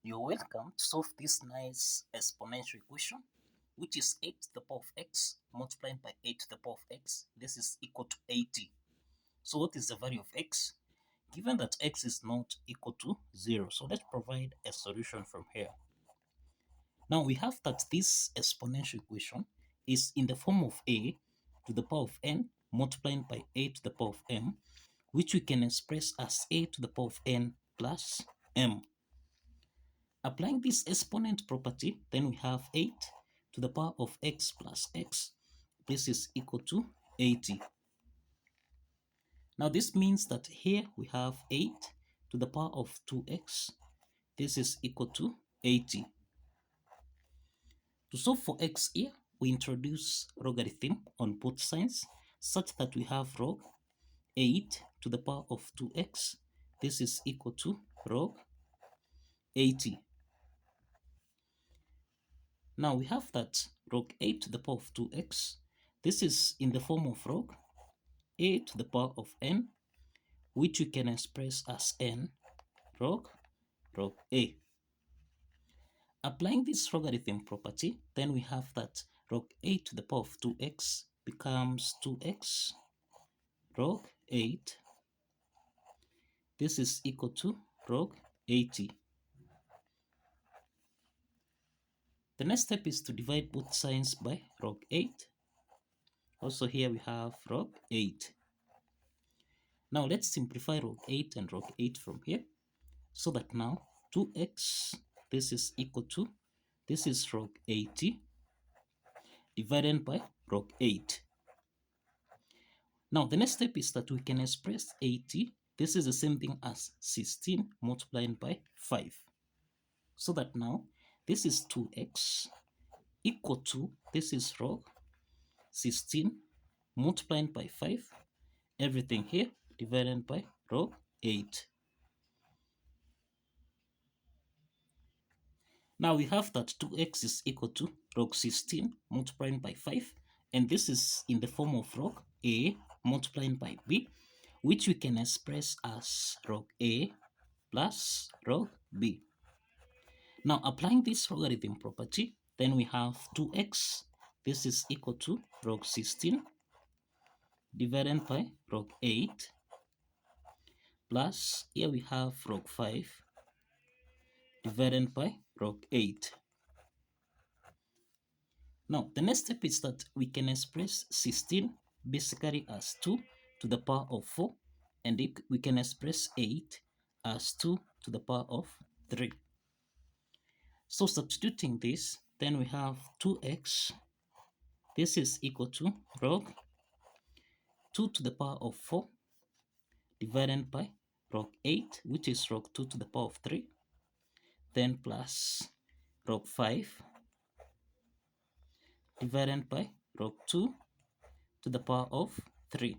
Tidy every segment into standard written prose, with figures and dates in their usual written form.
You're welcome to solve this nice exponential equation, which is 8 to the power of x multiplied by 8 to the power of x. This is equal to 80. So what is the value of x? Given that x is not equal to 0, so let's provide a solution from here. Now we have that this exponential equation is in the form of a to the power of n multiplied by a to the power of m, which we can express as a to the power of n plus m. Applying this exponent property, then we have 8 to the power of x plus x. This is equal to 80. Now this means that here we have 8 to the power of 2x. This is equal to 80. To solve for x here, we introduce logarithm on both sides such that we have log 8 to the power of 2x. This is equal to log 80. Now we have that log 8 to the power of 2x. This is in the form of log a to the power of n, which we can express as n log a. Applying this logarithm property, then we have that log a to the power of 2x becomes 2x log 8. This is equal to log 80. The next step is to divide both sides by log 8. Also here we have log 8. Now let's simplify log 8 and log 8 from here, so that now 2x, this is equal to, this is log 80 divided by log 8. Now the next step is that we can express 80. This is the same thing as 16 multiplied by 5. So that now this is 2x equal to, this is log 16 multiplied by 5. Everything here divided by log 8. Now we have that 2x is equal to log 16 multiplied by 5, and this is in the form of log a multiplied by b, which we can express as log a plus log b. Now applying this logarithm property, then we have 2x, this is equal to log 16 divided by log 8, plus here we have log 5 divided by log 8. Now the next step is that we can express 16 basically as 2 to the power of 4, and we can express 8 as 2 to the power of 3. So substituting this, then we have 2x, this is equal to log 2 to the power of 4 divided by log 8, which is log 2 to the power of 3, then plus log 5 divided by log 2 to the power of 3.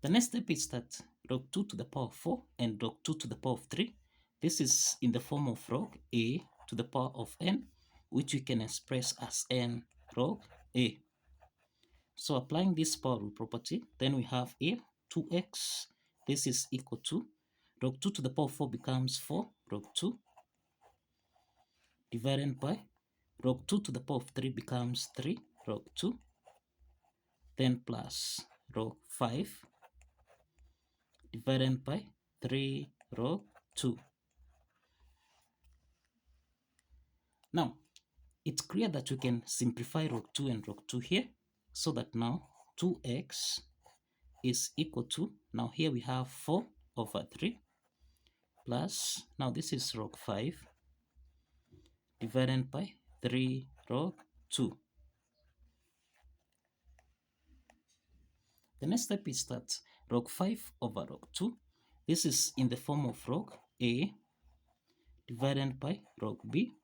The next step is that log 2 to the power of 4 and log 2 to the power of 3, this is in the form of log a to the power of n, which we can express as n log a. So applying this power rule property, then we have here 2x, this is equal to log 2 to the power of 4 becomes 4 log 2 divided by log 2 to the power of 3 becomes 3 log 2, then plus log 5 divided by 3 log 2. Now, it's clear that we can simplify log 2 and log 2 here, so that now 2x is equal to, now here we have 4 over 3, plus, now this is log 5 divided by 3 log 2. The next step is that log 5 over log 2, this is in the form of log a divided by log b,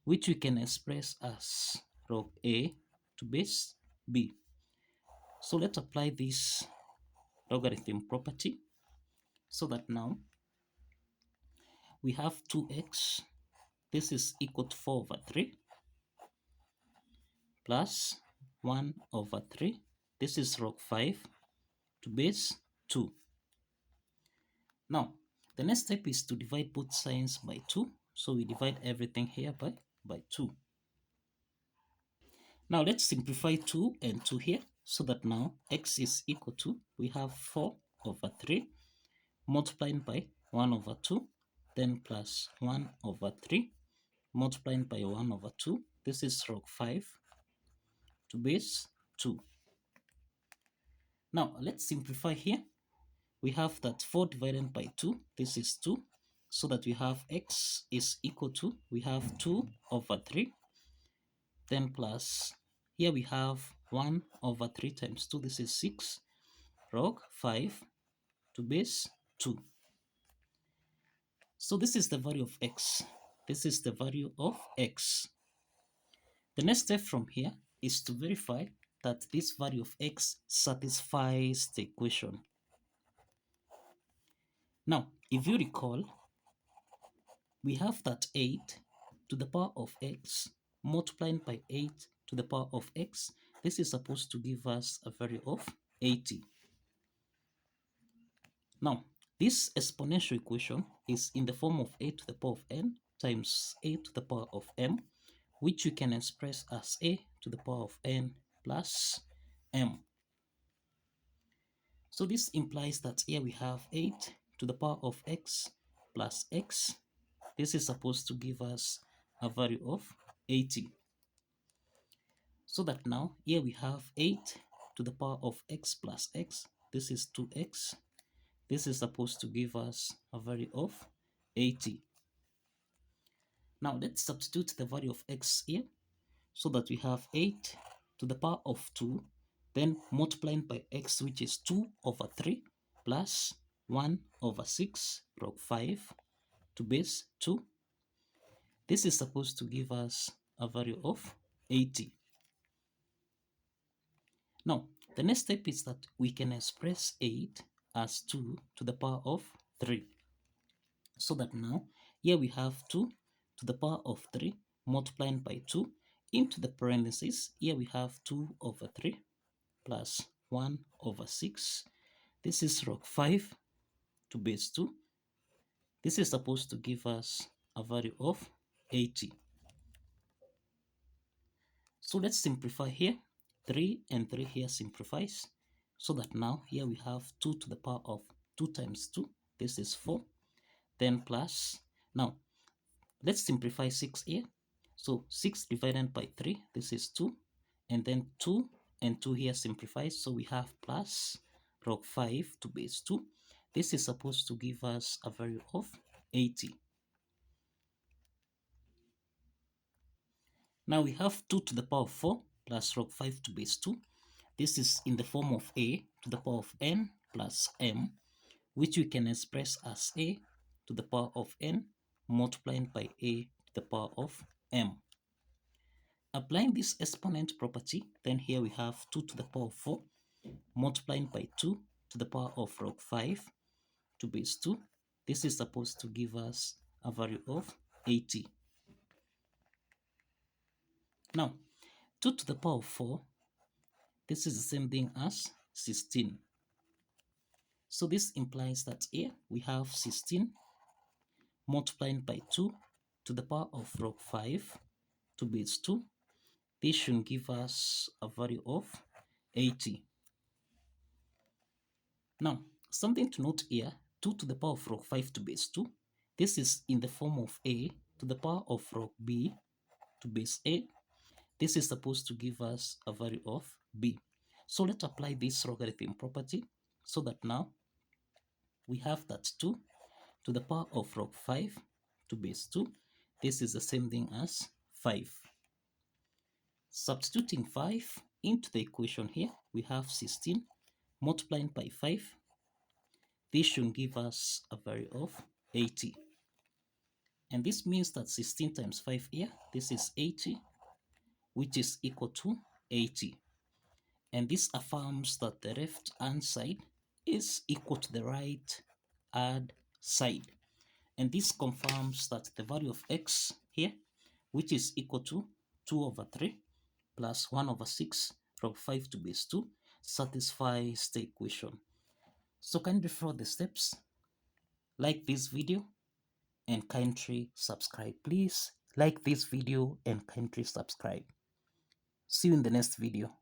which we can express as log a to base b. So let's apply this logarithm property, so that now we have 2x, this is equal to 4 over 3, plus 1 over 3, this is log 5 to base 2. Now, The next step is to divide both signs by 2. So we divide everything here by 2. Now let's simplify 2 and 2 here, so that now x is equal to, we have 4 over 3 multiplying by 1 over 2, then plus 1 over 3 multiplying by 1 over 2. This is log 5 to base 2. Now let's simplify here. We have that 4 divided by 2, this is 2, so that we have x is equal to, we have 2 over 3, then plus, here we have 1 over 3 times 2, this is 6, log 5 to base 2. So this is the value of x. This is the value of x. The next step from here is to verify that this value of x satisfies the equation. Now, if you recall, we have that 8 to the power of x multiplying by 8 to the power of x. This is supposed to give us a value of 80. Now, this exponential equation is in the form of a to the power of n times a to the power of m, which you can express as a to the power of n plus m. So this implies that here we have 8 to the power of x plus x. This is supposed to give us a value of 80. So that now here we have 8 to the power of x plus x. This is 2x. This is supposed to give us a value of 80. Now let's substitute the value of x here, so that we have 8 to the power of 2, then multiplying by x, which is 2 over 3 plus 1 over 6 log 5 to base 2. This is supposed to give us a value of 80. Now, the next step is that we can express 8 as 2 to the power of 3. So that now, here we have 2 to the power of 3 multiplying by 2 into the parentheses. Here we have 2 over 3 plus 1 over 6. This is log 5 to base 2. This is supposed to give us a value of 80. So let's simplify here. 3 and 3 here simplifies. So that now here we have 2 to the power of 2 times 2. This is 4. Then plus. Now, let's simplify 6 here. So 6 divided by 3. This is 2. And then 2 and 2 here simplifies. So we have plus log 5 to base 2. This is supposed to give us a value of 80. Now we have 2 to the power of 4 plus log 5 to base 2. This is in the form of a to the power of n plus m, which we can express as a to the power of n multiplying by a to the power of m. Applying this exponent property, then here we have 2 to the power of 4 multiplying by 2 to the power of log 5 to base 2. This is supposed to give us a value of 80. Now, 2 to the power of 4, this is the same thing as 16. So this implies that here we have 16 multiplying by 2 to the power of log 5 to base 2. This should give us a value of 80. Now, something to note here, 2 to the power of log 5 to base 2. This is in the form of a to the power of log b to base a. This is supposed to give us a value of b. So let's apply this logarithm property, so that now we have that 2 to the power of log 5 to base 2. This is the same thing as 5. Substituting 5 into the equation here, we have 16 multiplying by 5. This should give us a value of 80. And this means that 16 times 5 here, this is 80, which is equal to 80. And this affirms that the left hand side is equal to the right hand side. And this confirms that the value of x here, which is equal to 2 over 3 plus 1 over 6 log 5 to base 2, satisfies the equation. So can you follow the steps? Like this video and kindly subscribe. Please like this video and kindly subscribe. See you in the next video.